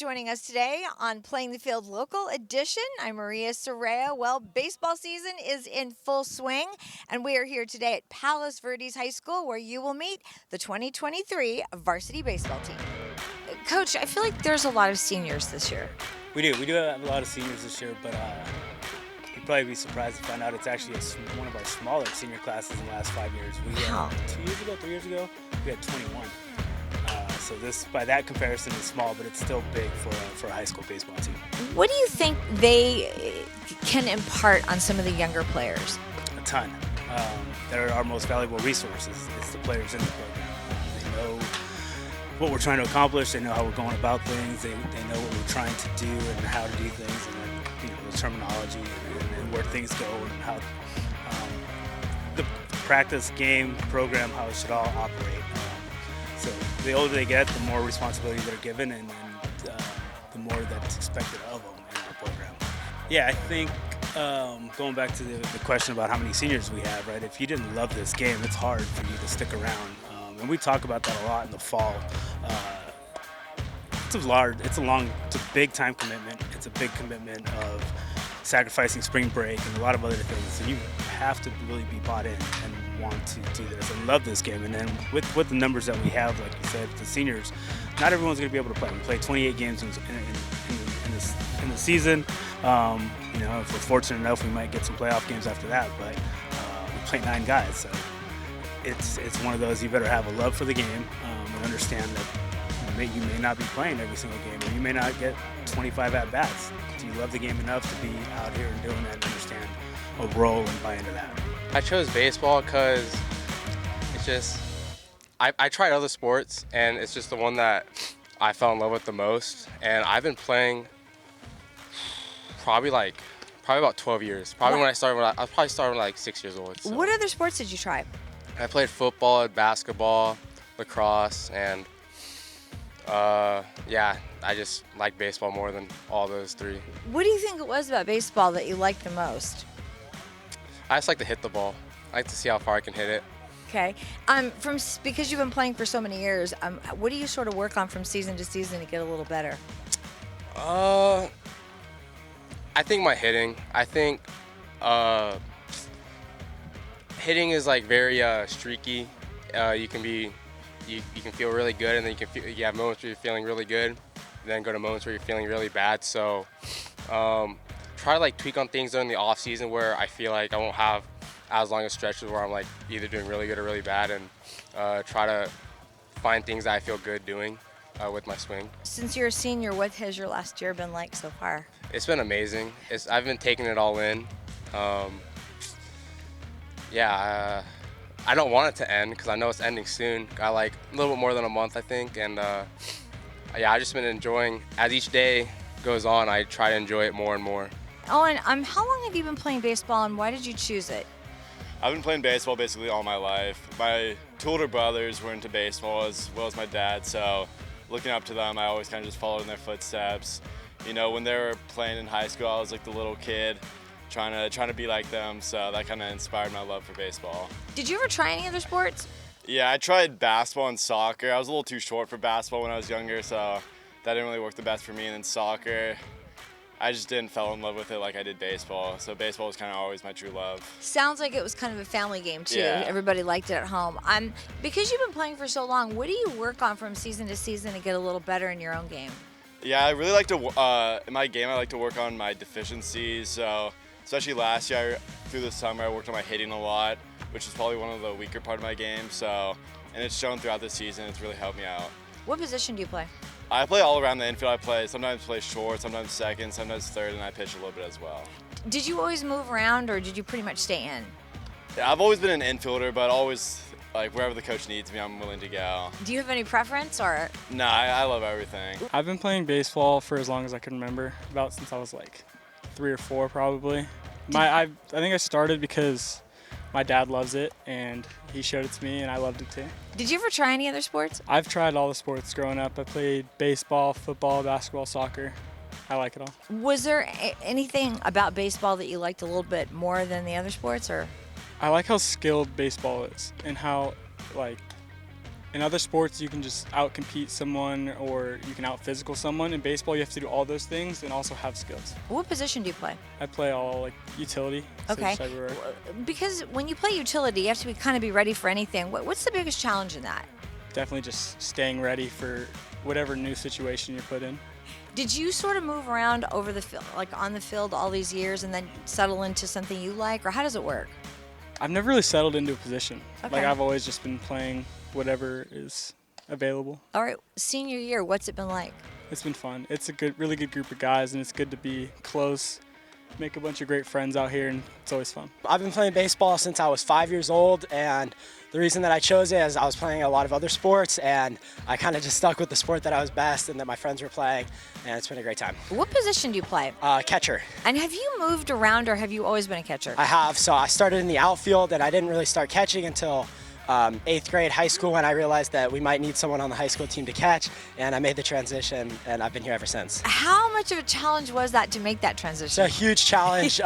joining us today on Playing the Field Local Edition. I'm Maria Serrao. Well, baseball season is in full swing, and we are here today at Palos Verdes High School where you will meet the 2023 varsity baseball team. Coach, I feel like there's a lot of seniors this year. We do have a lot of seniors this year, but you'd probably be surprised to find out it's actually one of our smaller senior classes in the last 5 years. We Wow. 3 years ago, we had 21. So this, by that comparison, is small, but it's still big for a high school baseball team. What do you think they can impart on some of the younger players? A ton. They're our most valuable resources. It's the players in the program. They know what we're trying to accomplish. They know how we're going about things. They know what we're trying to do and how to do things, and then, the terminology and where things go and how the practice, game, program, how it should all operate. So the older they get, the more responsibility they're given, and the more that's expected of them in our program. Yeah, I think going back to the question about how many seniors we have, right? If you didn't love this game, it's hard for you to stick around. And we talk about that a lot in the fall. It's a big time commitment. It's a big commitment of sacrificing spring break and a lot of other things. And you have to really be bought in and want to do this and love this game. And then with the numbers that we have, like you said, the seniors, not everyone's going to be able to play. We play 28 games in the season. If we're fortunate enough, we might get some playoff games after that. But we play 9 guys, so it's one of those. You better have a love for the game and understand that you may not be playing every single game, or you may not get 25 at bats. Do you love the game enough to be out here and doing that and understand a role and buy into that? I chose baseball because it's just, I tried other sports, and it's just the one that I fell in love with the most. And I've been playing probably about 12 years. Probably when I started, I probably started when like 6 years old. So. What other sports did you try? I played football, basketball, lacrosse, and I just like baseball more than all those 3. What do you think it was about baseball that you liked the most? I just like to hit the ball. I like to see how far I can hit it. Okay. Because you've been playing for so many years, what do you sort of work on from season to season to get a little better? I think my hitting. I think hitting is like very streaky. You can feel really good, and then you have moments where you're feeling really good, and then go to moments where you're feeling really bad. So try to like tweak on things during the off season where I feel like I won't have as long as stretches where I'm like either doing really good or really bad, and try to find things that I feel good doing with my swing. Since you're a senior, what has your last year been like so far? It's been amazing. I've been taking it all in. I don't want it to end because I know it's ending soon. Got like a little bit more than a month, I think, and I just been enjoying. As each day goes on, I try to enjoy it more and more. Owen, how long have you been playing baseball, and why did you choose it? I've been playing baseball basically all my life. My 2 older brothers were into baseball as well as my dad, so looking up to them, I always kind of just followed in their footsteps. When they were playing in high school, I was like the little kid trying to be like them, so that kind of inspired my love for baseball. Did you ever try any other sports? Yeah, I tried basketball and soccer. I was a little too short for basketball when I was younger, so that didn't really work the best for me. And then soccer, I just didn't fall in love with it like I did baseball. So baseball was kind of always my true love. Sounds like it was kind of a family game too. Yeah. Everybody liked it at home. Because you've been playing for so long, what do you work on from season to season to get a little better in your own game? Yeah, I really like to, in my game, I like to work on my deficiencies. So especially last year, through the summer, I worked on my hitting a lot, which is probably one of the weaker part of my game. And it's shown throughout the season. It's really helped me out. What position do you play? I play all around the infield. Sometimes play short, sometimes second, sometimes third, and I pitch a little bit as well. Did you always move around, or did you pretty much stay in? Yeah, I've always been an infielder, but always, like, wherever the coach needs me, I'm willing to go. Do you have any preference, or? No, I love everything. I've been playing baseball for as long as I can remember, about since I was like 3 or 4 probably. I think I started because my dad loves it, and he showed it to me, and I loved it too. Did you ever try any other sports? I've tried all the sports growing up. I played baseball, football, basketball, soccer. I like it all. Was there anything about baseball that you liked a little bit more than the other sports, or? I like how skilled baseball is and how, like, In other sports, you can just out-compete someone or you can out-physical someone. In baseball, you have to do all those things and also have skills. What position do you play? I play all like utility, so Okay. just everywhere. Because when you play utility, you have to kind of be ready for anything. What's the biggest challenge in that? Definitely just staying ready for whatever new situation you're put in. Did you sort of move around over the field, like on the field all these years and then settle into something you like, or how does it work? I've never really settled into a position. Okay. Like I've always just been playing whatever is available. All right, senior year, what's it been like? It's been fun. It's a really good group of guys, and it's good to be close, make a bunch of great friends out here, and it's always fun. I've been playing baseball since I was 5 years old, and the reason that I chose it is I was playing a lot of other sports, and I kind of just stuck with the sport that I was best and that my friends were playing, and it's been a great time. What position do you play? Catcher. And have you moved around or have you always been a catcher? I have. So I started in the outfield, and I didn't really start catching until 8th grade high school when I realized that we might need someone on the high school team to catch, and I made the transition, and I've been here ever since. How much of a challenge was that to make that It's transition? a huge challenge.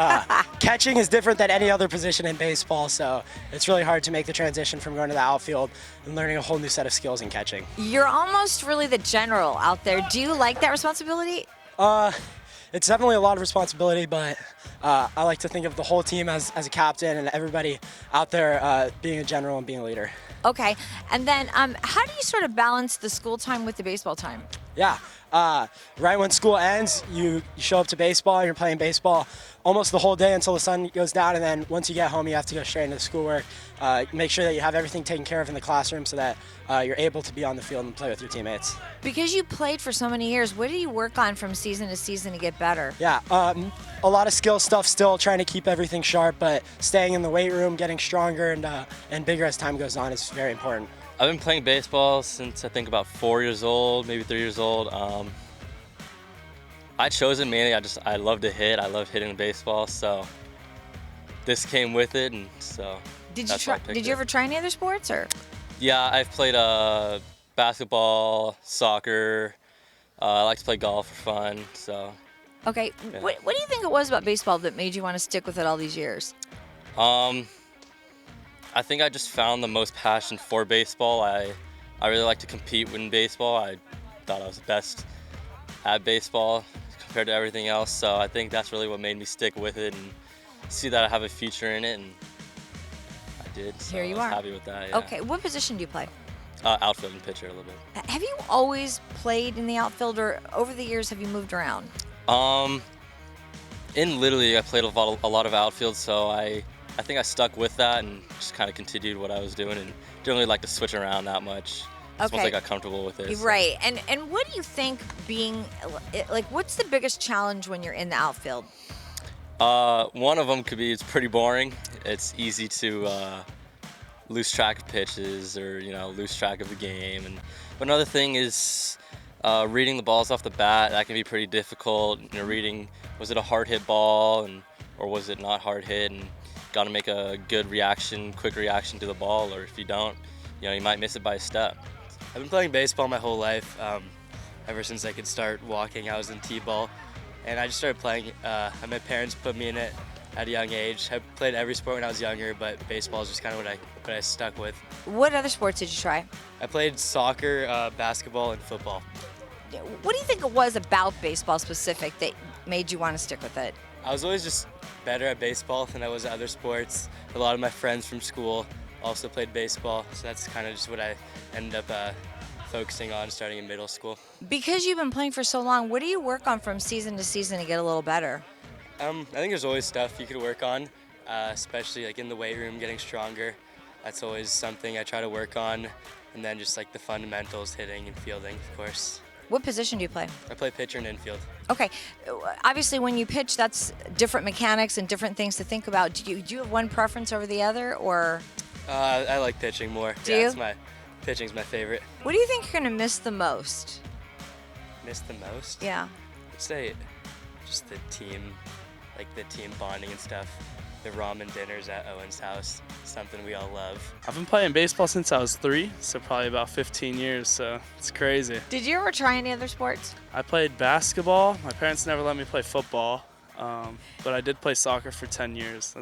Catching is different than any other position in baseball, so it's really hard to make the transition from going to the outfield and learning a whole new set of skills in catching. You're almost really the general out there. Do you like that responsibility? It's definitely a lot of responsibility, but I like to think of the whole team as a captain and everybody out there being a general and being a leader. Okay. And then how do you sort of balance the school time with the baseball time? Yeah, right when school ends, you show up to baseball, and you're playing baseball almost the whole day until the sun goes down, and then once you get home, you have to go straight into schoolwork. Make sure that you have everything taken care of in the classroom so that you're able to be on the field and play with your teammates. Because you played for so many years, what do you work on from season to season to get better? Yeah, a lot of skill stuff still, trying to keep everything sharp, but staying in the weight room, getting stronger and bigger as time goes on is very important. I've been playing baseball since I think about 4 years old, maybe 3 years old. I chose it mainly. I love to hit. I love hitting baseball, so this came with it, and so. Did you that's why I try? picked Did you it. ever try any other sports or? Yeah, I've played basketball, soccer. I like to play golf for fun. So, Okay. Yeah. What do you think it was about baseball that made you want to stick with it all these years? I think I just found the most passion for baseball. I really like to compete in baseball. I thought I was the best at baseball compared to everything else. So I think that's really what made me stick with it and see that I have a future in it, and I did. So Here you I was are. happy with that. Yeah. Okay. What position do you play? Outfield and pitcher a little bit. Have you always played in the outfield, or over the years have you moved around? In Little League, I played a lot of outfield, so I think I stuck with that and just kind of continued what I was doing, and didn't really like to switch around that much. Just once Okay. I got comfortable with it. So. Right. And what do you think being like? What's the biggest challenge when you're in the outfield? One of them could be it's pretty boring. It's easy to lose track of pitches or lose track of the game. But another thing is reading the balls off the bat. That can be pretty difficult. Reading, was it a hard hit ball or was it not hard hit, and got to make a good reaction, quick reaction to the ball, or if you don't, you might miss it by a step. I've been playing baseball my whole life. Ever since I could start walking, I was in t-ball, and I just started playing. My parents put me in it at a young age. I played every sport when I was younger, but baseball is just kind of what I stuck with. What other sports did you try? I played soccer, basketball, and football. What do you think it was about baseball specific that made you want to stick with it? I was always just better at baseball than I was at other sports. A lot of my friends from school also played baseball, so that's kind of just what I ended up focusing on starting in middle school. Because you've been playing for so long, what do you work on from season to season to get a little better? I think there's always stuff you could work on, especially like in the weight room, getting stronger. That's always something I try to work on, and then just like the fundamentals, hitting and fielding, of course. What position do you play? I play pitcher and infield. Okay, obviously when you pitch, that's different mechanics and different things to think about. Do you have one preference over the other, or? I like pitching more. Do you? Pitching's my favorite. What do you think you're gonna miss the most? Miss the most? Yeah. I'd say just the team, like the team bonding and stuff. The ramen dinners at Owen's house, something we all love. I've been playing baseball since I was 3, so probably about 15 years, so it's crazy. Did you ever try any other sports? I played basketball. My parents never let me play football, but I did play soccer for 10 years.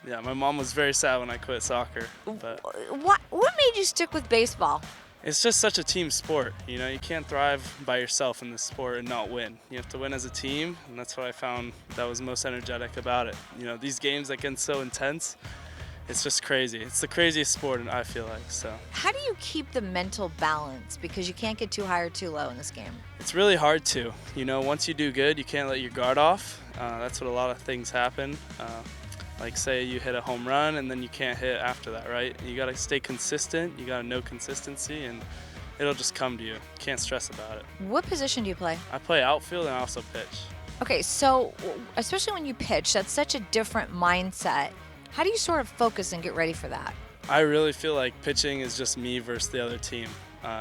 My mom was very sad when I quit soccer. But What made you stick with baseball? It's just such a team sport. You know, you can't thrive by yourself in this sport and not win. You have to win as a team, and that's what I found that was most energetic about it. You know, these games that get so intense, it's just crazy. It's the craziest sport, I feel like. So How do you keep the mental balance? Because you can't get too high or too low in this game. it's really hard to. You know, once you do good, you can't let your guard off. That's what a lot of things happen. Like say you hit a home run and then you can't hit after that, right? You gotta stay consistent, you gotta know consistency, and it'll just come to you. Can't stress about it. What position do you play? I play outfield and I also pitch. Okay, so especially when you pitch, that's such a different mindset. How do you sort of focus and get ready for that? I really feel like pitching is just me versus the other team.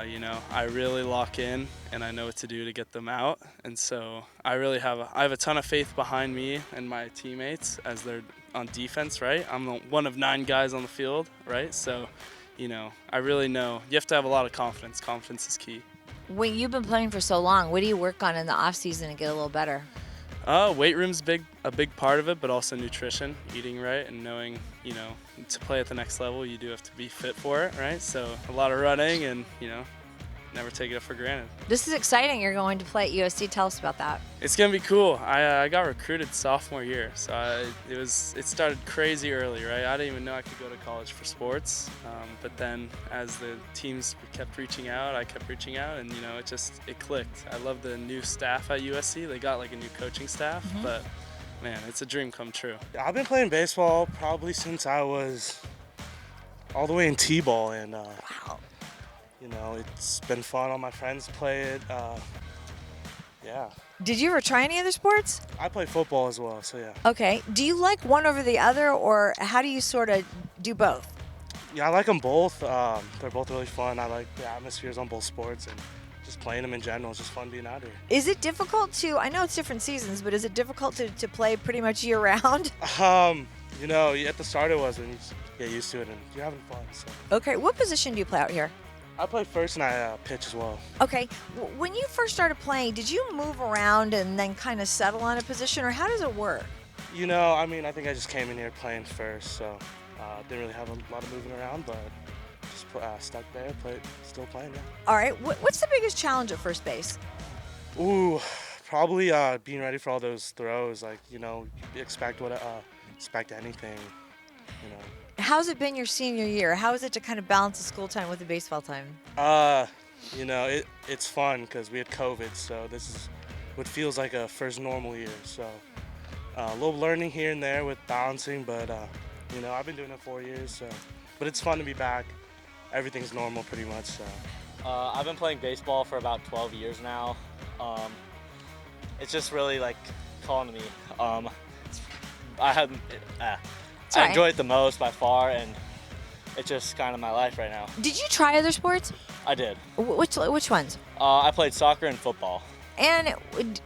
You know, I really lock in and I know what to do to get them out. And so I really have a ton of faith behind me and my teammates as they're on defense, right? I'm one of 9 guys on the field, right? So, you know, I really know you have to have a lot of confidence. Confidence is key. When you've been playing for so long, what do you work on in the off season to get a little better? Weight room's a big part of it, but also nutrition, eating right, and knowing, you know, to play at the next level, you do have to be fit for it, right? So a lot of running and, you know, never take it for granted. This is exciting. You're going to play at USC. Tell us about that. It's gonna be cool. I got recruited sophomore year, so it started crazy early, right? I didn't even know I could go to college for sports, but then as the teams kept reaching out, I kept reaching out, and you know, it clicked. I love the new staff at USC. They got like a new coaching staff, but man, it's a dream come true. I've been playing baseball probably since I was all the way in T-ball, and Wow. you know, it's been fun. All my friends play it. Yeah, Did you ever try any other sports? I play football as well, so yeah. Okay. Do you like one over the other, or how do you sort of do both? Yeah, I like them both. They're both really fun. I like the atmospheres on both sports, and just playing them in general. It's just fun being out here. Is it difficult to, I know it's different seasons, but is it difficult to play pretty much year round? You know, at the start it was, and you just get used to it, and you're having fun. So Okay. What position do you play out here? I play first and I pitch as well. Okay. When you first started playing, did you move around and then kind of settle on a position, or how does it work? You know, I mean, I think I just came in here playing first, so didn't really have a lot of moving around, but just stuck there, still playing. Yeah. All right. What's the biggest challenge at first base? Ooh, probably being ready for all those throws. Like, you know, you expect anything. You know. How's it been your senior year? How is it to kind of balance the school time with the baseball time? You know, it's fun because we had COVID, so this is what feels like a first normal year. So a little learning here and there with balancing, but you know, I've been doing it 4 years, so. But it's fun to be back. Everything's normal pretty much. So. I've been playing baseball for about 12 years now. It's just really like calling to me. I right. enjoy it the most by far, and it's just kind of my life right now. Did you try other sports? I did. Which ones? I played soccer and football. And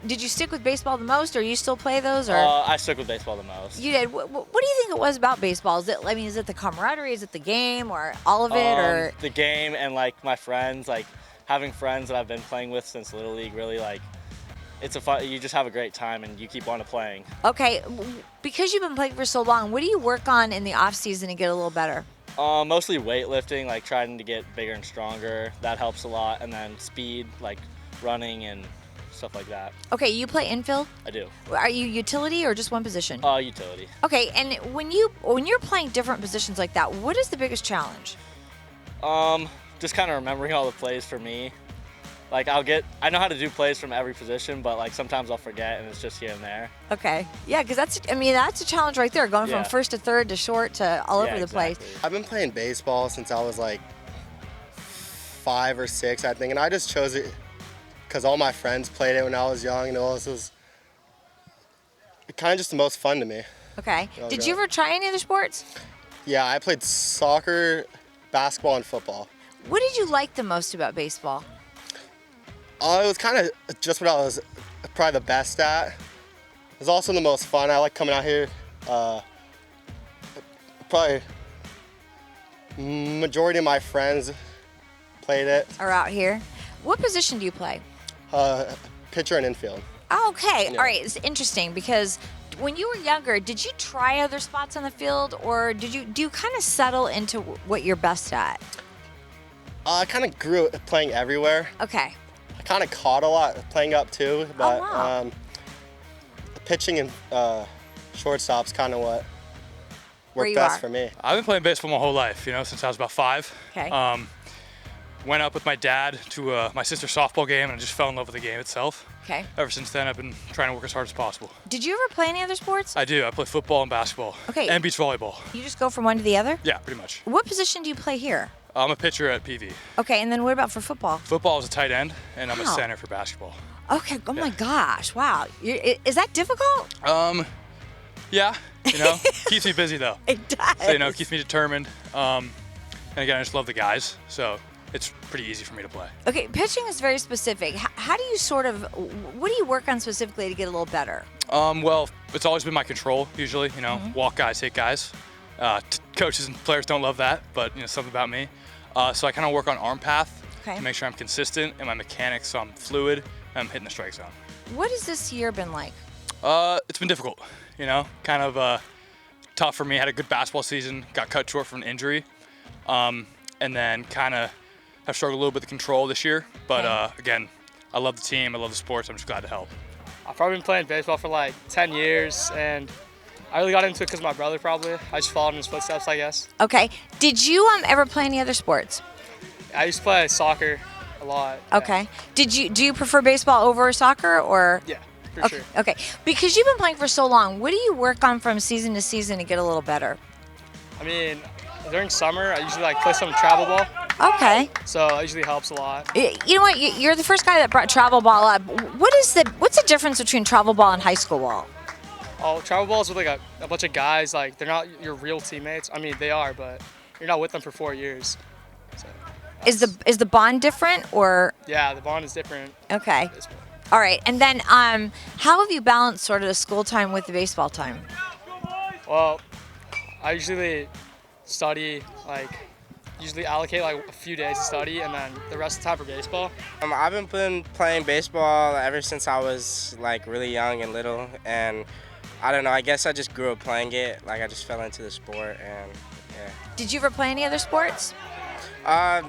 did you stick with baseball the most, or you still play those? Or I stuck with baseball the most. you did. What do you think it was about baseball? Is it the camaraderie? Is it the game, or all of it, or the game and like my friends, like having friends that I've been playing with since Little League, really like. It's fun. You just have a great time, and you keep on playing. Okay, because you've been playing for so long, what do you work on in the off season to get a little better? Mostly weightlifting, like trying to get bigger and stronger. That helps a lot, and then speed, like running and stuff like that. Okay, you play infield? I do. Are you utility or just one position? Utility. Okay, and when you're playing different positions like that, what is the biggest challenge? Just kind of remembering all the plays for me. Like I know how to do plays from every position, but like sometimes I'll forget, and it's just here and there. Okay, yeah, because that's a challenge right there, going from first to third to short to all over the place. I've been playing baseball since I was like 5 or 6, I think, and I just chose it because all my friends played it when I was young, and it was kind of just the most fun to me. Okay, did you ever try any other sports? Yeah, I played soccer, basketball, and football. What did you like the most about baseball? It was kind of just what I was probably the best at. It was also the most fun. I like coming out here. Probably majority of my friends played it. Are out here. What position do you play? Pitcher and infield. Okay, Yeah. all right. It's interesting because when you were younger, did you try other spots on the field, or do you kind of settle into what you're best at? I kind of grew up playing everywhere. Okay. I kind of caught a lot playing up too, but wow. the pitching and shortstop's kind of what Where worked you best are. for me. I've been playing baseball my whole life, since I was about 5. Okay. Went up with my dad to my sister's softball game, and I just fell in love with the game itself. Okay. Ever since then, I've been trying to work as hard as possible. Did you ever play any other sports? I do. I play football and basketball. Okay. And beach volleyball. You just go from one to the other? Yeah, pretty much. What position do you play here? I'm a pitcher at PV. Okay, and then what about for football? Football is a tight end, and I'm a Wow. center for basketball. Okay, oh my gosh, wow. Is that difficult? Yeah, keeps me busy though. It does. So, keeps me determined. And again, I just love the guys, so it's pretty easy for me to play. Okay, pitching is very specific. How do you what do you work on specifically to get a little better? Well, it's always been my control, usually, walk guys, hit guys. Coaches and players don't love that, but, something about me. So I kind of work on arm path Okay. to make sure I'm consistent and my mechanics, so I'm fluid and I'm hitting the strike zone. What has this year been like? It's been difficult, kind of tough for me. Had a good basketball season, got cut short from an injury, and then kind of have struggled a little bit with the control this year. But again, I love the team, I love the sports, I'm just glad to help. I've probably been playing baseball for like 10 years, and I really got into it because of my brother probably. I just followed in his footsteps, I guess. Okay, did you ever play any other sports? I used to play soccer a lot. yeah. Okay. Do you prefer baseball over soccer or? Yeah, for Okay. sure. Okay. Because you've been playing for so long, what do you work on from season to season to get a little better? I mean, during summer, I usually play some travel ball, Okay. so it usually helps a lot. You know what? You're the first guy that brought travel ball up. What's the difference between travel ball and high school ball? Oh, travel ball is with like a bunch of guys. Like they're not your real teammates. I mean, they are, but you're not with them for 4 years. So, Is the bond different or? yeah, the bond is different. Okay. Baseball. All right. And then how have you balanced sort of the school time with the baseball time? Well, I usually study usually allocate like a few days to study, and then the rest of the time for baseball. I've been playing baseball ever since I was really young and little, and I don't know, I guess I just grew up playing it. I just fell into the sport, and yeah. Did you ever play any other sports? I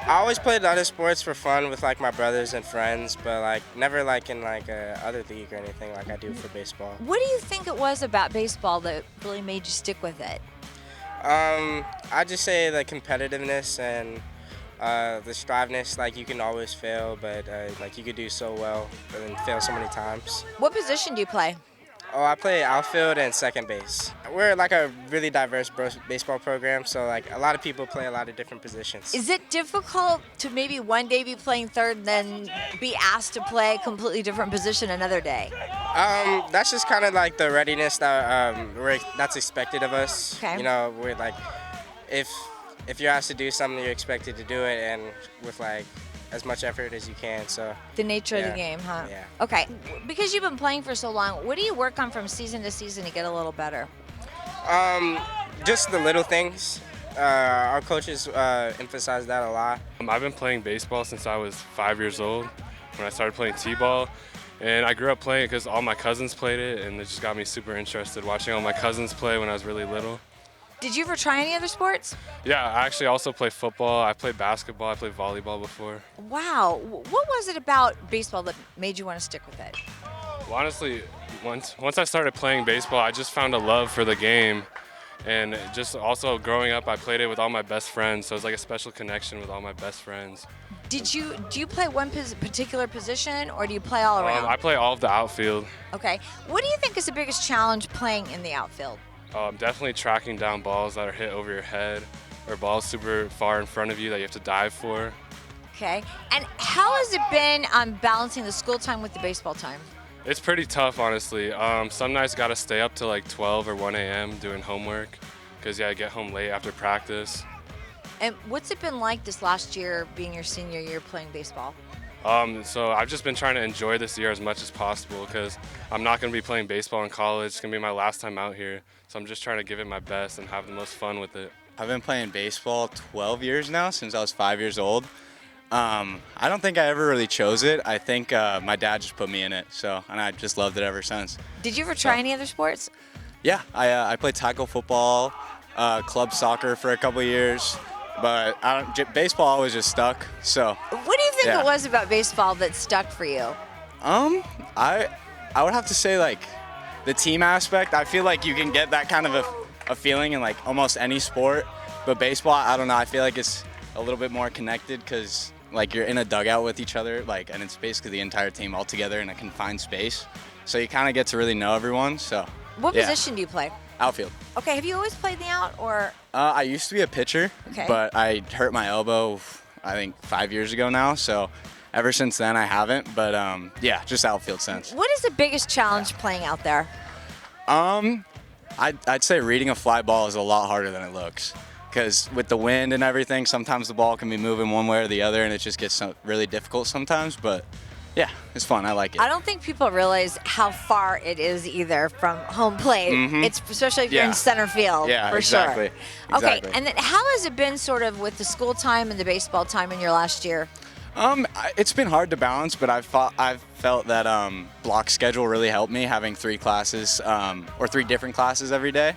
always played other sports for fun with my brothers and friends, but never in a other league or anything like I do for baseball. What do you think it was about baseball that really made you stick with it? I just say the competitiveness and the striveness. You can always fail, but you could do so well and then fail so many times. What position do you play? Oh, I play outfield and second base. We're a really diverse baseball program, so a lot of people play a lot of different positions. Is it difficult to maybe one day be playing third and then be asked to play a completely different position another day? That's just kind of the readiness that that's expected of us. Okay. We're if you're asked to do something, you're expected to do it, and with as much effort as you can. So The nature of Yeah. the game, huh? Yeah. Okay. Because you've been playing for so long, what do you work on from season to season to get a little better? just the little things. Our coaches emphasize that a lot. I've been playing baseball since I was 5 years old when I started playing t-ball. And I grew up playing it because all my cousins played it, and it just got me super interested watching all my cousins play when I was really little. Did you ever try any other sports? Yeah, I actually also play football. I played basketball. I played volleyball before. Wow. What was it about baseball that made you want to stick with it? Well, honestly, once I started playing baseball, I just found a love for the game. And just also growing up, I played it with all my best friends, so it's like a special connection with all my best friends. Do you play one particular position or do you play all around? I play all of the outfield. Okay. What do you think is the biggest challenge playing in the outfield? Definitely tracking down balls that are hit over your head or balls super far in front of you that you have to dive for. Okay. And how has it been balancing the school time with the baseball time? It's pretty tough, honestly. Some nights got to stay up till 12 or 1 a.m. doing homework because, I get home late after practice. And what's it been like this last year, being your senior year playing baseball? So I've just been trying to enjoy this year as much as possible because I'm not going to be playing baseball in college. It's going to be my last time out here. So I'm just trying to give it my best and have the most fun with it. I've been playing baseball 12 years now, since I was 5 years old. I don't think I ever really chose it. I think my dad just put me in it, and I just loved it ever since. Did you ever try any other sports? Yeah, I played tackle football, club soccer for a couple years, but baseball always just stuck. So What do you think Yeah. it was about baseball that stuck for you? I would have to say like the team aspect. I feel like you can get that kind of a feeling in like almost any sport, but baseball, I don't know. I feel like it's a little bit more connected because like you're in a dugout with each other, like, and it's basically the entire team all together in a confined space. So you kind of get to really know everyone. So What yeah. position do you play? Outfield. Okay, have you always played in the out or? I used to be a pitcher, Okay. but I hurt my elbow, I think 5 years ago now. So ever since then, I haven't. But yeah, just outfield since. What is the biggest challenge playing out there? I'd say reading a fly ball is a lot harder than it looks. Because with the wind and everything, sometimes the ball can be moving one way or the other, and it just gets really difficult sometimes. But yeah, it's fun. I like it. I don't think people realize how far it is either from home plate. Mhm. It's especially if you're in Yeah. center field. Yeah, for exactly. Sure. Okay, Exactly. and then how has it been sort of with the school time and the baseball time in your last year? It's been hard to balance, but I've felt that block schedule really helped me, having 3 classes or 3 different classes every day.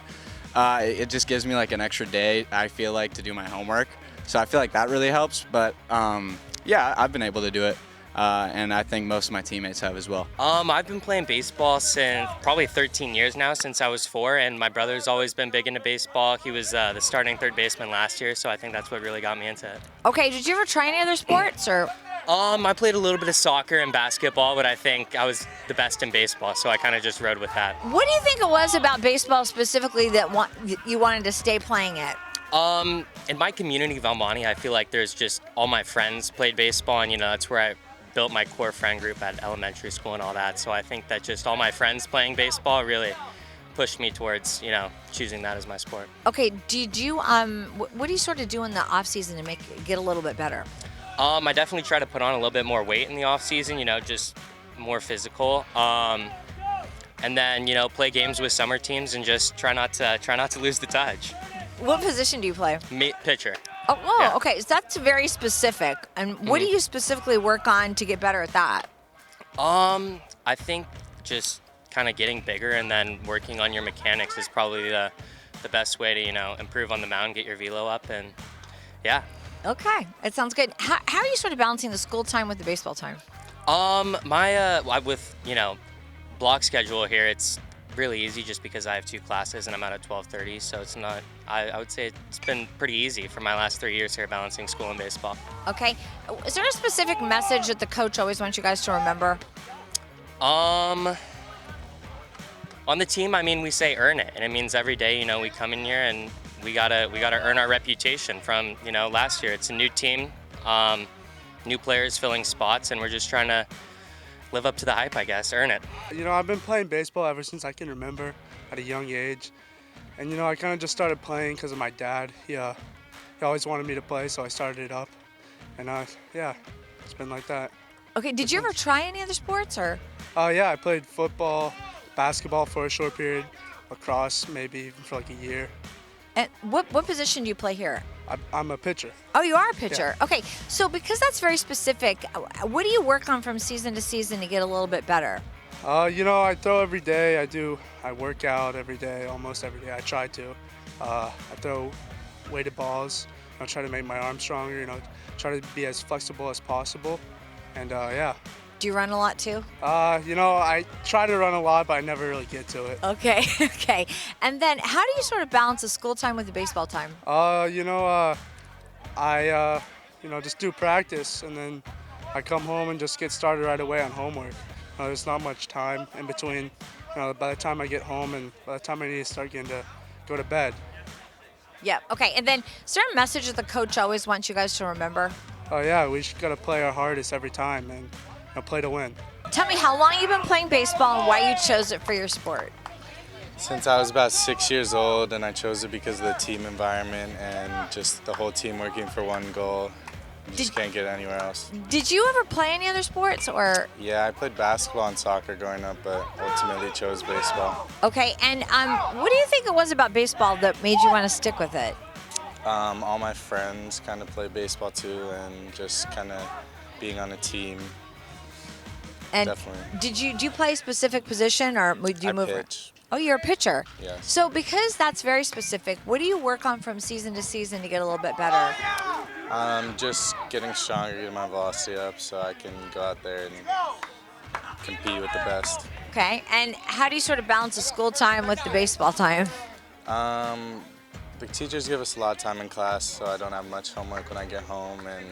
It just gives me like an extra day, I feel like, to do my homework. So I feel like that really helps. But yeah, I've been able to do it, and I think most of my teammates have as well. I've been playing baseball since probably 13 years now, since I was 4, and my brother's always been big into baseball. He was the starting third baseman last year, so I think that's what really got me into it. Okay, did you ever try any other sports or? I played a little bit of soccer and basketball, but I think I was the best in baseball, so I kind of just rode with that. What do you think it was about baseball specifically that you wanted to stay playing it? In my community, Valmont, I feel like there's just all my friends played baseball, and that's where I built my core friend group at elementary school and all that. So I think that just all my friends playing baseball really pushed me towards, choosing that as my sport. Okay, did you what do you sort of do in the off season to get a little bit better? I definitely try to put on a little bit more weight in the off season, just more physical. And then, play games with summer teams and just try not to lose the touch. What position do you play? Pitcher. Oh, Yeah. okay. So that's very specific. And what do you specifically work on to get better at that? I think just kind of getting bigger and then working on your mechanics is probably the best way to, improve on the mound, get your velo up, and yeah. Okay, it sounds good. How are you sort of balancing the school time with the baseball time? With, block schedule here, it's really easy just because I have 2 classes and I'm out at 12:30, so it's not, I would say it's been pretty easy for my last 3 years here balancing school and baseball. Okay, is there a specific message that the coach always wants you guys to remember? On the team, we say earn it, and it means every day, we come in here and we gotta earn our reputation from, last year. It's a new team, new players filling spots, and we're just trying to live up to the hype, I guess, earn it. I've been playing baseball ever since I can remember at a young age. And, I kind of just started playing because of my dad. He always wanted me to play, so I started it up. And, yeah, it's been like that. Okay, did you ever try any other sports or? Yeah, I played football, basketball for a short period, lacrosse maybe even for like a year. And what position do you play here? I'm a pitcher. Oh, you are a pitcher. Yeah. Okay, so because that's very specific, what do you work on from season to season to get a little bit better? I throw every day. I work out every day, almost every day. I try to. I throw weighted balls. I try to make my arm stronger. Try to be as flexible as possible. And yeah. Do you run a lot too? I try to run a lot, but I never really get to it. Okay, okay. And then how do you sort of balance the school time with the baseball time? I just do practice, and then I come home and just get started right away on homework. There's not much time in between, by the time I get home and by the time I need to start getting to go to bed. Yeah, okay. And then is there a message that the coach always wants you guys to remember? Oh yeah, we just gotta play our hardest every time and play to win. Tell me how long you've been playing baseball and why you chose it for your sport. Since I was about 6 years old, and I chose it because of the team environment and just the whole team working for one goal. You just can't get anywhere else. Did you ever play any other sports or? Yeah, I played basketball and soccer growing up, but ultimately chose baseball. Okay, and what do you think it was about baseball that made you want to stick with it? All my friends kind of play baseball too, and just kind of being on a team. And definitely. Do you play a specific position or do you move? Pitch. Oh, you're a pitcher. Yes. So because that's very specific, what do you work on from season to season to get a little bit better? Just getting stronger, getting my velocity up so I can go out there and compete with the best. Okay, and how do you sort of balance the school time with the baseball time? The teachers give us a lot of time in class, so I don't have much homework when I get home, and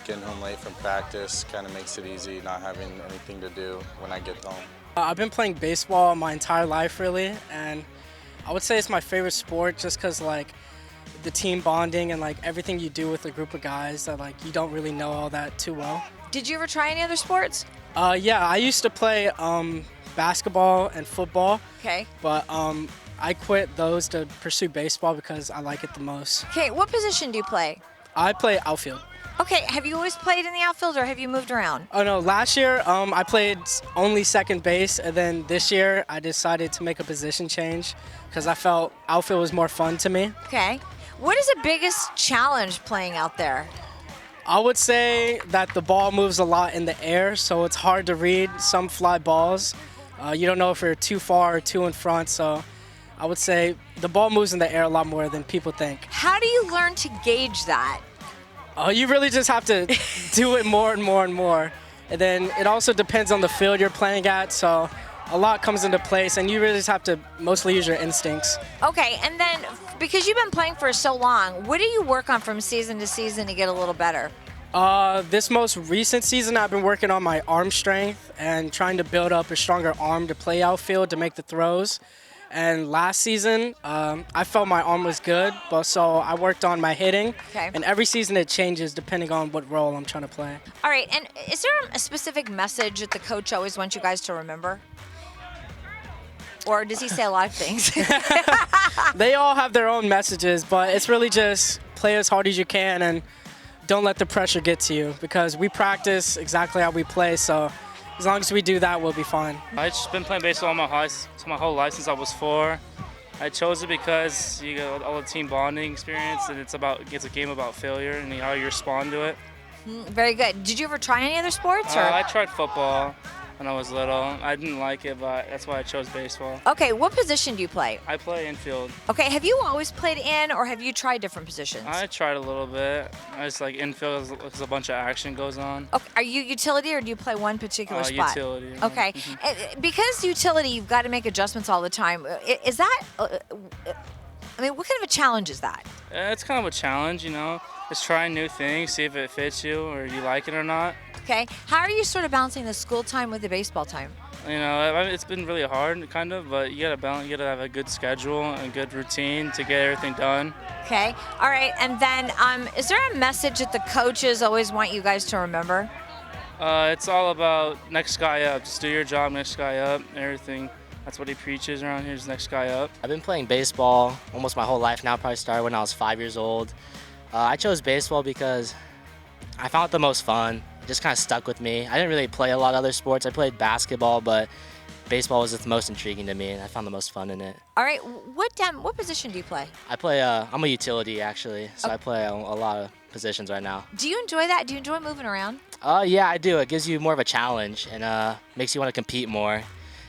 getting home late from practice kind of makes it easy not having anything to do when I get home. I've been playing baseball my entire life, really, and I would say it's my favorite sport just because, like, the team bonding and, like, everything you do with a group of guys that, like, you don't really know all that too well. Did you ever try any other sports? Yeah, I used to play basketball and football, Okay. but I quit those to pursue baseball because I like it the most. Okay, what position do you play? I play outfield. Okay, have you always played in the outfield or have you moved around? Oh no, last year I played only second base, and then this year I decided to make a position change because I felt outfield was more fun to me. Okay. What is the biggest challenge playing out there? I would say that the ball moves a lot in the air, so it's hard to read some fly balls. You don't know if you're too far or too in front, so I would say the ball moves in the air a lot more than people think. How do you learn to gauge that? You really just have to do it more and more and more. And then it also depends on the field you're playing at, so a lot comes into place, and you really just have to mostly use your instincts. Okay, and then because you've been playing for so long, what do you work on from season to season to get a little better? This most recent season, I've been working on my arm strength and trying to build up a stronger arm to play outfield to make the throws. And last season, I felt my arm was good, but so I worked on my hitting. Okay. And every season it changes depending on what role I'm trying to play. All right, and is there a specific message that the coach always wants you guys to remember? Or does he say a lot of things? They all have their own messages, but it's really just play as hard as you can and don't let the pressure get to you, because we practice exactly how we play, so as long as we do that, we'll be fine. I've just been playing baseball my whole life since I was 4. I chose it because you get all the team bonding experience, and it's a game about failure and how you respond to it. Very good. Did you ever try any other sports? Or? I tried football when I was little. I didn't like it, but that's why I chose baseball. Okay, what position do you play? I play infield. Okay, have you always played in, or have you tried different positions? I tried a little bit. I just like infield because a bunch of action goes on. Okay, are you utility, or do you play one particular spot? Utility. Okay, because utility, you've got to make adjustments all the time. Is that? I mean, what kind of a challenge is that? It's kind of a challenge, you know. Just trying new things, see if it fits you or you like it or not. Okay, how are you sort of balancing the school time with the baseball time? You know, it's been really hard, kind of, but you gotta balance. You gotta have a good schedule and good routine to get everything done. Okay, all right, and then is there a message that the coaches always want you guys to remember? It's all about next guy up. Just do your job, next guy up, everything. That's what he preaches around here, is next guy up. I've been playing baseball almost my whole life now. Probably started when I was 5 years old. I chose baseball because I found it the most fun. It just kind of stuck with me. I didn't really play a lot of other sports. I played basketball, but baseball was the most intriguing to me, and I found the most fun in it. All right, what position do you play? I play. I'm a utility actually, so I play a lot of positions right now. Do you enjoy that? Do you enjoy moving around? Yeah, I do. It gives you more of a challenge and makes you want to compete more.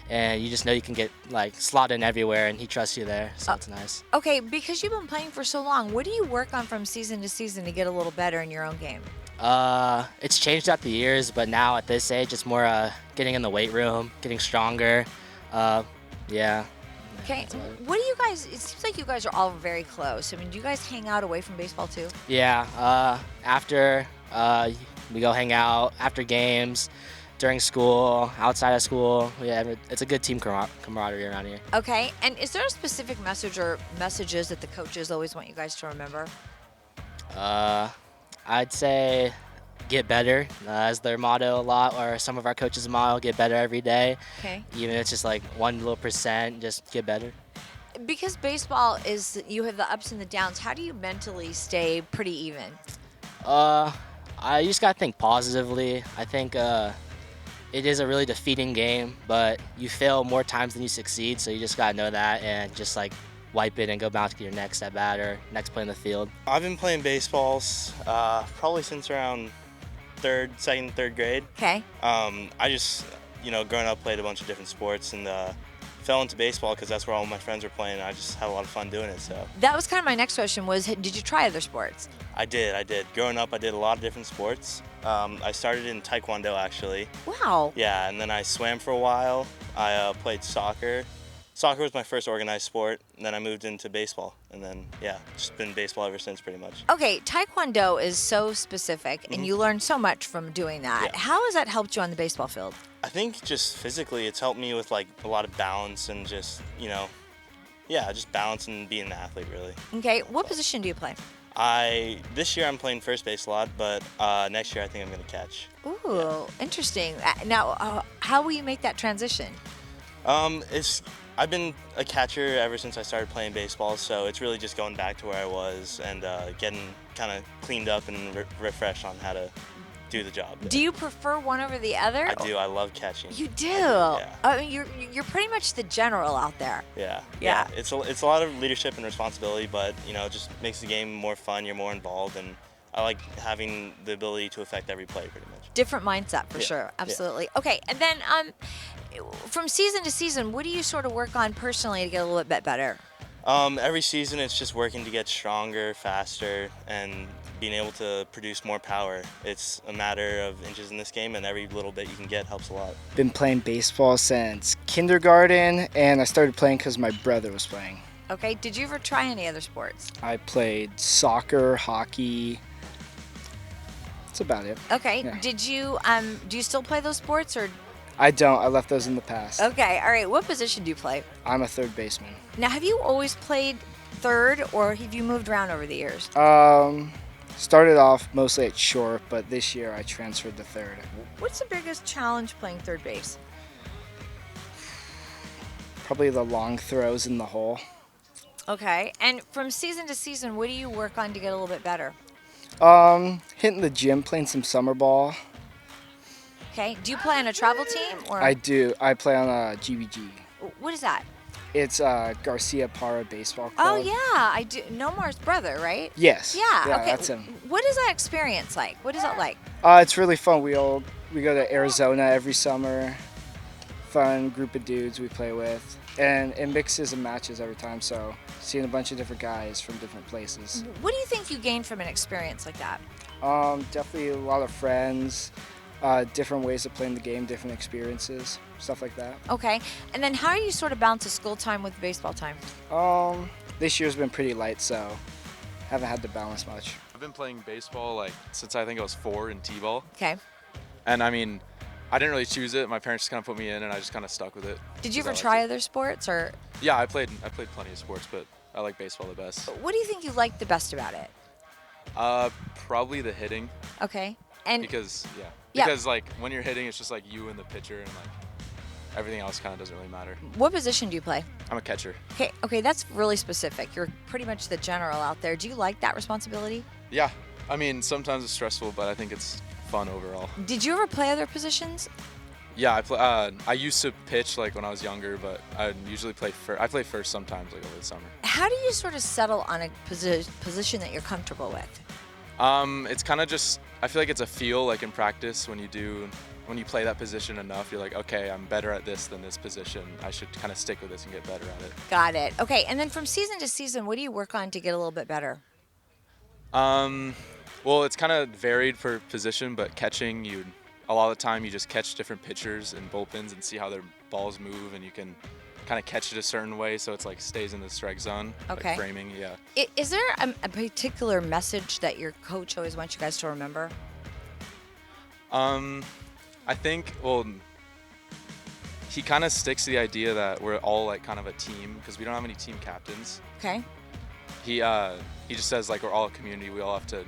And you just know you can get like slotted in everywhere, and he trusts you there, so it's nice. Okay, because you've been playing for so long, what do you work on from season to season to get a little better in your own game? It's changed throughout the years, but now at this age, it's more getting in the weight room, getting stronger. Yeah. Okay, what do you guys? It seems like you guys are all very close. I mean, do you guys hang out away from baseball too? Yeah. After we go hang out after games. During school, outside of school, yeah, it's a good team camaraderie around here. Okay, and is there a specific message or messages that the coaches always want you guys to remember? I'd say get better as their motto a lot, or some of our coaches' motto, get better every day. Okay. Even if it's just like 1 little %, just get better. Because baseball is, you have the ups and the downs, how do you mentally stay pretty even? I just gotta think positively. I think it is a really defeating game, but you fail more times than you succeed, so you just gotta know that and just like wipe it and go bounce to your next at bat or next play in the field. I've been playing baseballs probably since around second, third grade. Okay. I just, growing up, played a bunch of different sports, and fell into baseball because that's where all my friends were playing, and I just had a lot of fun doing it. So That was kind of my next question was, did you try other sports? I did. Growing up, I did a lot of different sports. I started in Taekwondo, actually. Wow. Yeah, and then I swam for a while. I played soccer. Soccer was my first organized sport, and then I moved into baseball, and then, yeah, just been baseball ever since, pretty much. Okay, Taekwondo is so specific, and Mhm. you learn so much from doing that. Yeah. How has that helped you on the baseball field? I think just physically, it's helped me with, like, a lot of balance and just, yeah, just balance and being an athlete, really. Okay, what position do you play? This year I'm playing first base a lot, but next year I think I'm going to catch. Ooh, interesting. Now, how will you make that transition? I've been a catcher ever since I started playing baseball, so it's really just going back to where I was and getting kind of cleaned up and refreshed on how to do the job. Do you prefer one over the other? I do. I love catching. You do. Yeah. I mean, you're pretty much the general out there. Yeah. Yeah. It's a lot of leadership and responsibility, but it just makes the game more fun. You're more involved, and I like having the ability to affect every play, pretty much. Different mindset for Yeah. sure. Yeah. Absolutely. Okay, and then from season to season, what do you sort of work on personally to get a little bit better? Every season, it's just working to get stronger, faster, and being able to produce more power. It's a matter of inches in this game, and every little bit you can get helps a lot. Been playing baseball since kindergarten, and I started playing because my brother was playing. Okay, did you ever try any other sports? I played soccer, hockey. That's about it. Okay, Yeah. did you do you still play those sports or? I don't. I left those in the past. Okay, all right. What position do you play? I'm a third baseman. Now, have you always played third, or have you moved around over the years? Started off mostly at short, but this year I transferred to third. What's the biggest challenge playing third base? Probably the long throws in the hole. Okay, and from season to season, what do you work on to get a little bit better? Hitting the gym, playing some summer ball. Okay, do you play on a travel team or? I do. I play on a GBG. What is that? It's Garcia Parra Baseball Club. Oh yeah, I do. Nomar's brother, right? Yes. Yeah. Yeah, Okay. that's him. What is that experience like? What is it like? It's really fun. We go to Arizona every summer. Fun group of dudes we play with, and it mixes and matches every time. So seeing a bunch of different guys from different places. What do you think you gain from an experience like that? Definitely a lot of friends, different ways of playing the game, different experiences, stuff like that. Okay, and then how do you sort of balance the school time with baseball time? This year's been pretty light, so haven't had to balance much. I've been playing baseball since I think I was 4 in T-ball. Okay. And I mean, I didn't really choose it. My parents just kind of put me in, and I just kind of stuck with it. Did you 'cause I ever liked try it. other sports or? Yeah, I played plenty of sports, but I like baseball the best. What do you think you like the best about it? Probably the hitting. Okay, and Because Yeah. because when you're hitting, it's just you and the pitcher, and everything else kind of doesn't really matter. what position do you play? I'm a catcher. Okay, that's really specific. You're pretty much the general out there. Do you like that responsibility? Yeah, I mean sometimes it's stressful, but I think it's fun overall. Did you ever play other positions? Yeah, I used to pitch when I was younger, but I usually play first. I play first sometimes over the summer. How do you sort of settle on a position that you're comfortable with? It's kind of just, I feel like it's a feel in practice when you play that position enough, you're like, okay, I'm better at this than this position. I should kind of stick with this and get better at it. Got it. Okay, and then from season to season, what do you work on to get a little bit better? Well, it's kind of varied per position, but catching, a lot of the time you just catch different pitchers and bullpens and see how their balls move, and you can kind of catch it a certain way so it's stays in the strike zone. Okay. Framing, yeah. Is there a particular message that your coach always wants you guys to remember? I think, he kind of sticks to the idea that we're all kind of a team because we don't have any team captains. Okay. He just says we're all a community. We all have to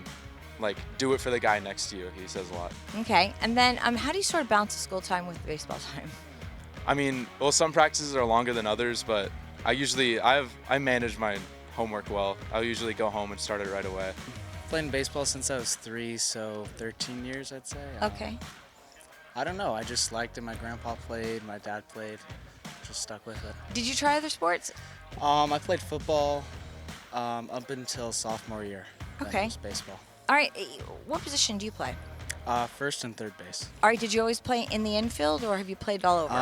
do it for the guy next to you. He says a lot. Okay, and then how do you sort of balance the school time with baseball time? I mean, some practices are longer than others, but I manage my homework well. I'll usually go home and start it right away. Playing baseball since I was 3, so 13 years, I'd say. Okay. I don't know. I just liked it. My grandpa played, my dad played. Just stuck with it. Did you try other sports? I played football up until sophomore year. Then Okay. just baseball. All right, what position do you play? First and third base. All right, did you always play in the infield, or have you played all over?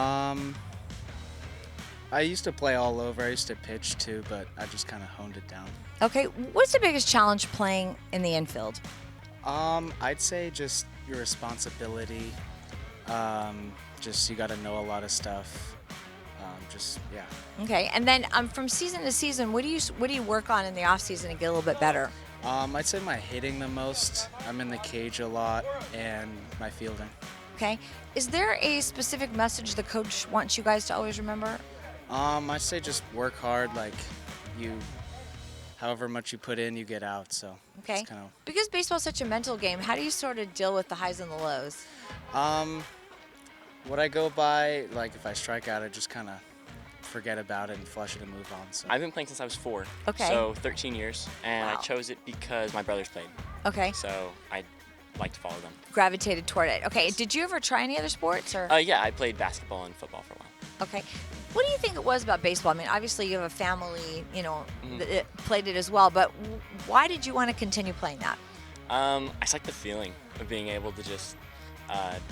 I I used to play all over. I used to pitch too, but I just kind of honed it down. Okay, what's the biggest challenge playing in the infield? I'd say just your responsibility. Just you got to know a lot of stuff. Yeah. Okay, and then from season to season, what do you work on in the off season to get a little bit better? I'd say my hitting the most. I'm in the cage a lot, and my fielding. Okay, is there a specific message the coach wants you guys to always remember? I'd say just work hard. Like however much you put in, you get out. So. Okay. It's kinda, Because baseball's such a mental game, how do you sort of deal with the highs and the lows? what I go by, like if I strike out, I just kind of forget about it and flush it and move on. So. I've been playing since I was 4. Okay. So 13 years, and Wow. I chose it because my brothers played. Okay. So I like to follow them. Gravitated toward it. Okay, did you ever try any other sports or? Yeah, I played basketball and football for a while. Okay. What do you think it was about baseball? I mean, obviously you have a family, Mhm. that played it as well, but why did you want to continue playing that? I just like the feeling of being able to just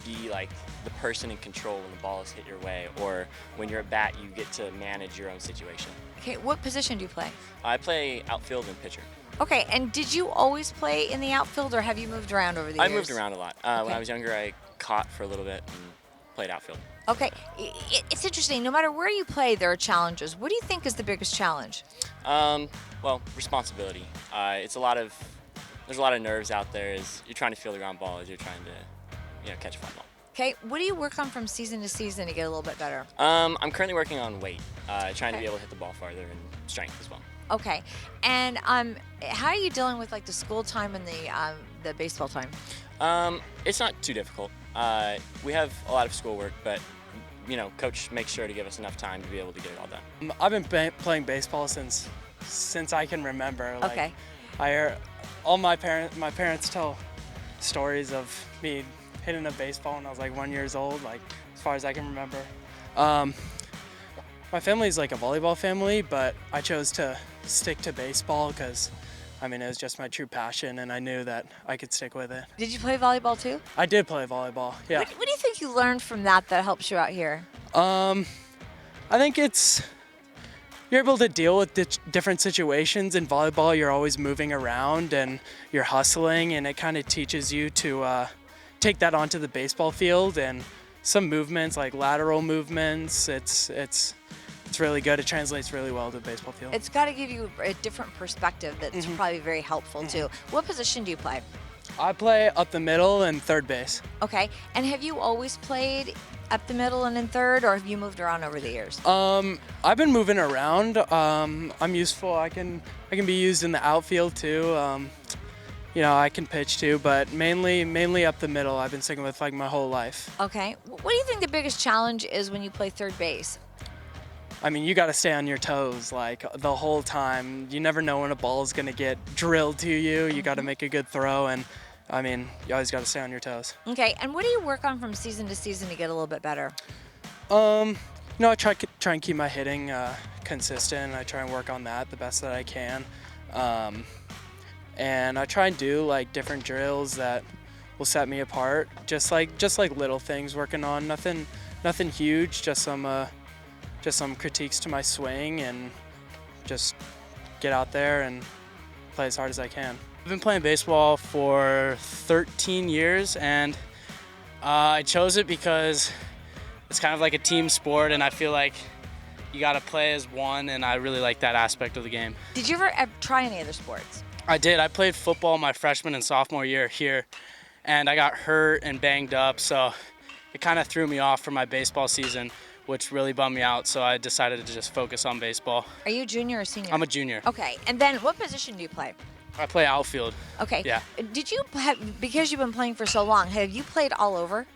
be like the person in control when the balls hit your way, or when you're at bat, you get to manage your own situation. Okay, what position do you play? I play outfield and pitcher. Okay, and did you always play in the outfield, or have you moved around over the I years? moved around a lot. When Okay. I was younger, I caught for a little bit and played outfield. Okay, it's interesting. No matter where you play, there are challenges. What do you think is the biggest challenge? Well, responsibility. There's a lot of nerves out there as you're trying to feel the ground ball as you're trying to, catch a fly ball. Okay, what do you work on from season to season to get a little bit better? I'm currently working on weight, trying to Okay. be able to hit the ball farther and strength as well. Okay, and how are you dealing with like the school time and the baseball time? It's not too difficult. We have a lot of schoolwork, but coach makes sure to give us enough time to be able to get it all done. I've been playing baseball since I can remember. Like, Okay. I hear all my parents tell stories of me hitting a baseball when I was like 1 year old, like as far as I can remember. My family is like a volleyball family, but I chose to stick to baseball because, it was just my true passion, and I knew that I could stick with it. Did you play volleyball too? I did play volleyball, yeah. What do you think you learned from that helps you out here? I think you're able to deal with different situations. In volleyball, you're always moving around and you're hustling, and it kind of teaches you to take that onto the baseball field, and some movements like lateral movements. It's really good. It translates really well to the baseball field. It's got to give you a different perspective that's probably very helpful too. What position do you play? I play up the middle and third base. Okay, and have you always played up the middle and in third, or have you moved around over the years? I've been moving around. I'm useful. I can be used in the outfield too. I can pitch too, but mainly up the middle. I've been sticking with like my whole life. Okay, what do you think the biggest challenge is when you play third base? You got to stay on your toes like the whole time. You never know when a ball is going to get drilled to you. You got to make a good throw, and you always got to stay on your toes. Okay, and what do you work on from season to season to get a little bit better? I try and keep my hitting consistent. I try and work on that the best that I can, and I try and do like different drills that will set me apart. Just like little things working on nothing huge. Just some critiques to my swing, and just get out there and play as hard as I can. I've been playing baseball for 13 years, and I chose it because it's kind of like a team sport, and I feel like you got to play as one, and I really like that aspect of the game. Did you ever try any other sports? I did. I played football my freshman and sophomore year here, and I got hurt and banged up, so it kind of threw me off for my baseball season, which really bummed me out, so I decided to just focus on baseball. Are you a junior or senior? I'm a junior. Okay, and then what position do you play? I play outfield. Okay. Yeah. Did you because you've been playing for so long, have you played all over?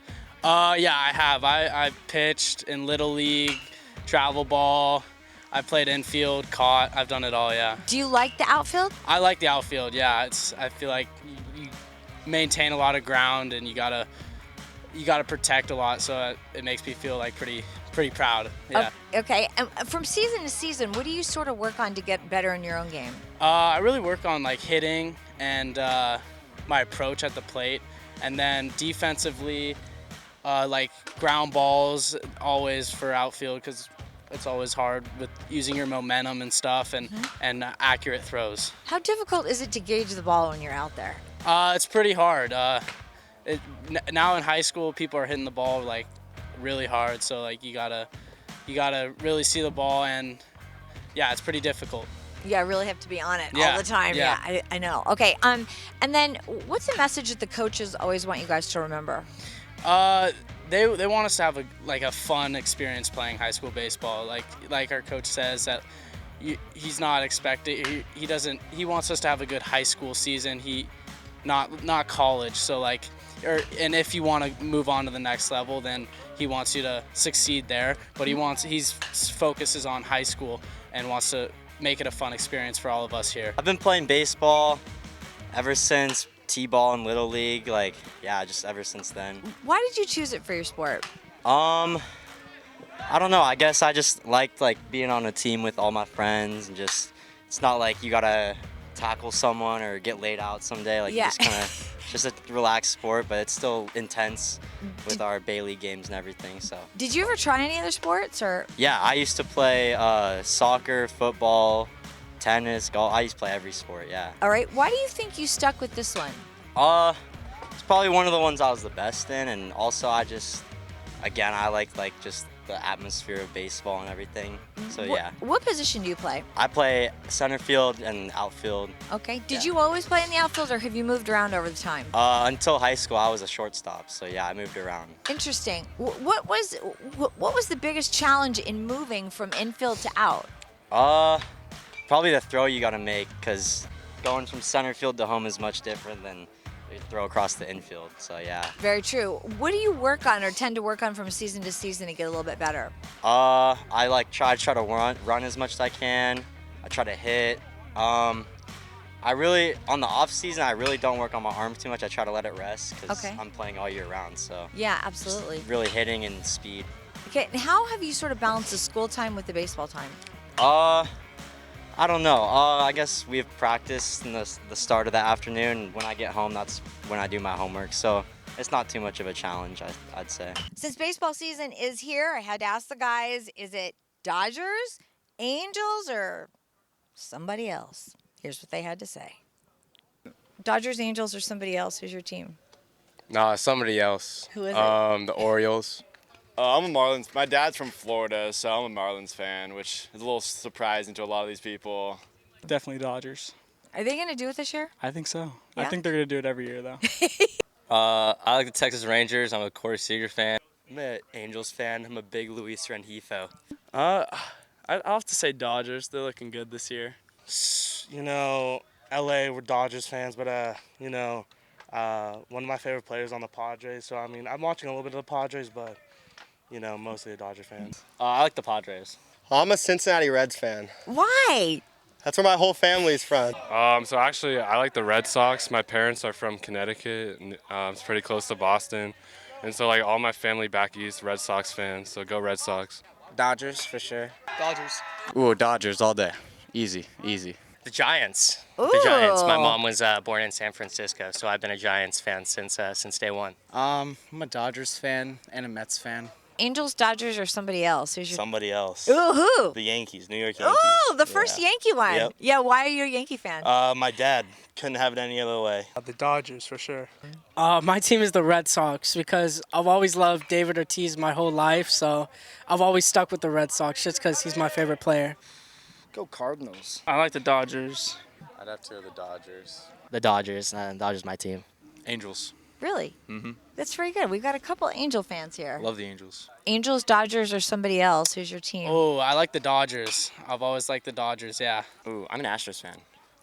Yeah, I have. I pitched in Little League, travel ball. I played infield, caught. I've done it all, yeah. Do you like the outfield? I like the outfield, yeah. I feel like you maintain a lot of ground, and you gotta protect a lot, so it makes me feel like pretty proud. Yeah. Okay, and from season to season, what do you sort of work on to get better in your own game? I really work on like hitting and my approach at the plate, and then defensively, like ground balls always for outfield, because It's always hard with using your momentum and stuff and accurate throws. How difficult is it to gauge the ball when you're out there? It's pretty hard. Now in high school, people are hitting the ball like really hard, so like you gotta really see the ball, and yeah, it's pretty difficult. Yeah, I really have to be on it Yeah, all the time. yeah. I know. Okay. And then what's the message that the coaches always want you guys to remember? They want us to have a fun experience playing high school baseball. Like our coach says that he's not expecting. He wants us to have a good high school season. Not college. So and if you want to move on to the next level, then he wants you to succeed there. But his focus is on high school and wants to make it a fun experience for all of us here. I've been playing baseball ever since T-ball and Little League, just ever since then. Why did you choose it for your sport? I don't know. I guess I just liked being on a team with all my friends and just it's not like you gotta tackle someone or get laid out someday. You just kind of just a relaxed sport, but it's still intense with our Bailey games and everything. So. Did you ever try any other sports or? Yeah, I used to play soccer, football, tennis, golf. I used to play every sport. Yeah. All right. Why do you think you stuck with this one? It's probably one of the ones I was the best in, and also I like just the atmosphere of baseball and everything. So yeah. What position do you play? I play center field and outfield. Okay. Did you always play in the outfield, or have you moved around over the time? Until high school, I was a shortstop. So yeah, I moved around. Interesting. What was the biggest challenge in moving from infield to out? Probably the throw you got to make, because going from center field to home is much different than you throw across the infield. So yeah. Very true. What do you work on or tend to work on from season to season to get a little bit better? I try to run as much as I can. I try to hit. On the off season, I really don't work on my arm too much. I try to let it rest because I'm playing all year round. So yeah, absolutely. Really hitting and speed. Okay, and how have you sort of balanced the school time with the baseball time? I don't know. I guess we have practice in the start of the afternoon. When I get home, that's when I do my homework. So it's not too much of a challenge, I'd say. Since baseball season is here, I had to ask the guys, is it Dodgers, Angels, or somebody else? Here's what they had to say. Dodgers, Angels, or somebody else? Who's your team? Nah, somebody else. Who is it? The Orioles. I'm a Marlins. My dad's from Florida, so I'm a Marlins fan, which is a little surprising to a lot of these people. Definitely Dodgers. Are they going to do it this year? I think so. Yeah? I think they're going to do it every year, though. I like the Texas Rangers. I'm a Corey Seager fan. I'm an Angels fan. I'm a big Luis Rengifo. I'll have to say Dodgers. They're looking good this year. LA, we're Dodgers fans, but one of my favorite players on the Padres. So I'm watching a little bit of the Padres, but mostly a Dodger fan. I like the Padres. I'm a Cincinnati Reds fan. Why? That's where my whole family's from. So actually, I like the Red Sox. My parents are from Connecticut, and it's pretty close to Boston. And so all my family back east, Red Sox fans, so go Red Sox. Dodgers, for sure. Dodgers. Ooh, Dodgers all day. Easy. The Giants. Ooh. The Giants. My mom was born in San Francisco, so I've been a Giants fan since day one. I'm a Dodgers fan and a Mets fan. Angels, Dodgers, or somebody else? Who's your... Somebody else. Ooh, who? The Yankees, New York Yankees. Ooh, the first Yankee one. Yep. Yeah, why are you a Yankee fan? My dad. Couldn't have it any other way. The Dodgers, for sure. My team is the Red Sox because I've always loved David Ortiz my whole life, so I've always stuck with the Red Sox just because he's my favorite player. Go Cardinals. I like the Dodgers. I'd have to go the Dodgers. The Dodgers. Dodgers, my team. Angels. Really? Mm-hmm. That's very good. We've got a couple Angel fans here. Love the Angels. Angels, Dodgers, or somebody else? Who's your team? Oh, I like the Dodgers. I've always liked the Dodgers, yeah. Ooh, I'm an Astros fan.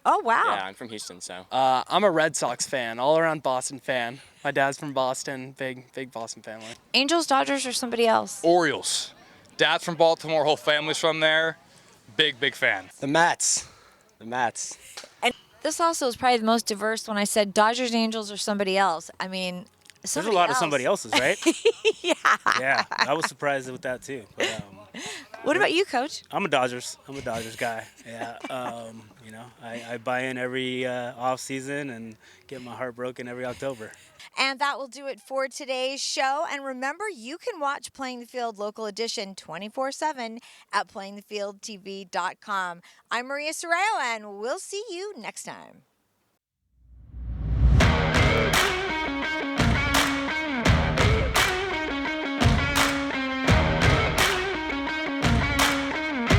Oh, wow. Yeah, I'm from Houston, so. I'm a Red Sox fan, all around Boston fan. My dad's from Boston, big Boston family. Angels, Dodgers, or somebody else? Orioles. Dad's from Baltimore, whole family's from there. Big fan. The Mets. And this also is probably the most diverse when I said Dodgers, Angels, or somebody else. I mean, There's a lot of somebody else's, right? Yeah. Yeah, I was surprised with that too. But, What about you, Coach? I'm a Dodgers guy. Yeah. I buy in every off season and get my heart broken every October. And that will do it for today's show. And remember, you can watch Playing the Field Local Edition 24/7 at playingthefieldtv.com. I'm Maria Serrao, and we'll see you next time.